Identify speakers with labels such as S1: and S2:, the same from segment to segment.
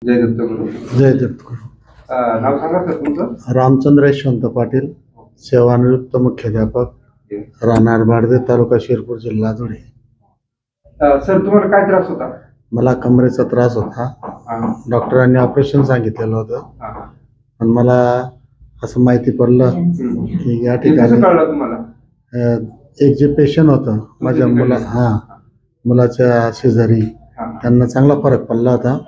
S1: जय दत्त गुरु.
S2: जय दत्त गुरु.
S1: नाव सांगा सर तुमचं.
S2: रामचंद्र यशवंत पाटील, सेवानिवृत्त मुख्याध्यापक, राहणार बारदे, तालुका शिरपूर, जिल्हा धुळे.
S1: सर तुम्हाला काय त्रास होता?
S2: मला कमरेचा त्रास होता. डॉक्टरांनी ऑपरेशन सांगितलेलं होतं, पण मला असं माहिती पडलं की या ठिकाणी
S1: कळलं तुम्हाला?
S2: एक जे पेशंट होतं माझ्या मुलाच्या शेजारी, त्यांना चांगला फरक पडला होता,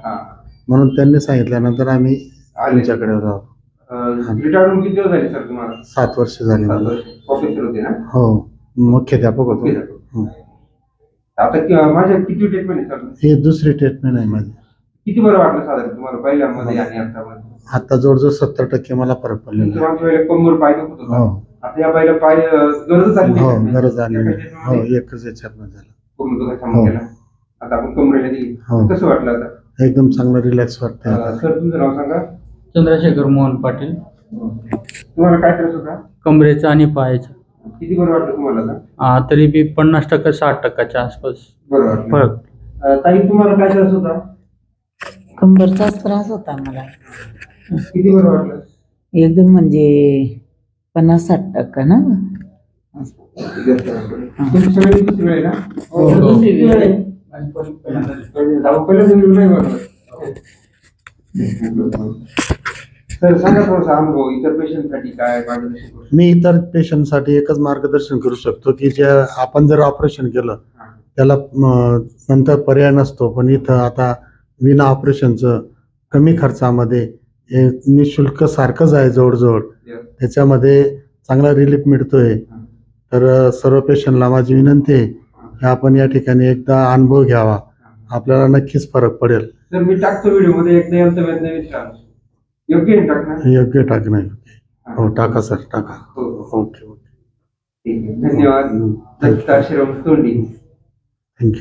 S2: म्हणून त्यांनी सांगितल्यानंतर आम्ही तुमच्याकडे राहतो.
S1: रिटायर्ड होऊन किती दिवस झाले सर तुम्हाला?
S2: 7 वर्ष झाली मला.
S1: प्रोफेसर होते ना?
S2: हो, मुख्याध्यापक होतो.
S1: आता माझ्या किती ट्रीटमेंट आहे सर?
S2: ही दुसरी ट्रीटमेंट आहे माझी.
S1: किती बरं वाटलं साधारण तुम्हाला पहिल्यामध्ये आणि आतामध्ये?
S2: आता जवळजवर 70% मला फरक पडलेला आहे.
S1: कमर पाय दुखत होता.
S2: हो
S1: आता या पहिल्या पाय गरज झाली.
S2: हो, गरज आली. हो, एकच याच्यात झालं.
S1: पूर्ण तो काम केला. आता आपण कमरेला दिली. कसं वाटलं आता?
S2: एकदम चांगलं रिलॅक्स वाटतंय.
S1: सर तुमचं नाव सांगा.
S3: चंद्रशेखर मोहन पाटील.
S1: तुम्हाला काय त्रास होता?
S3: कमरेचा आणि पायाचा.
S1: किती बरं वाटलं तुम्हाला आता?
S3: तरी बी 50% 60%च्या आसपास
S1: बरं वाटलं.
S3: फरक.
S1: ताई तुम्हाला काय त्रास होता?
S4: कंबरचाच त्रास होता मला.
S1: किती बरं वाटलं?
S4: एकदम म्हणजे 50-60% ना.
S1: तुमची सगळी दुसरी वेळ आहे ना?
S4: हो, दुसरी वेळ आहे.
S1: सर सांगा थोडासा अनुभव इतर पेशंटसाठी काय मार्गदर्शन करू?
S2: मी इतर पेशंटसाठी एकच मार्गदर्शन करू शकतो की जे आपण जर ऑपरेशन केलं त्याला नंतर पर्याय नसतो, पण इथं आता विना ऑपरेशनचं कमी खर्चामध्ये हे निशुल्क सारखंच आहे जवळजवळ, त्याच्यामध्ये चांगला रिलीफ मिळतोय. तर सर्व पेशंटला माझी विनंती आहे की आपण या ठिकाणी एकदा अनुभव घ्यावा, आपल्याला नक्कीच फरक पडेल.
S1: सर मी टाकतो व्हिडिओ मध्ये एकदा यांचं वेदना विचार योग्य आहे टाकणं?
S2: योग्य टाकणं. हो, टाका सर, टाका.
S1: हो.
S2: Okay okay.
S1: ठीक आहे, धन्यवाद. दत्त आश्रम तोंडी.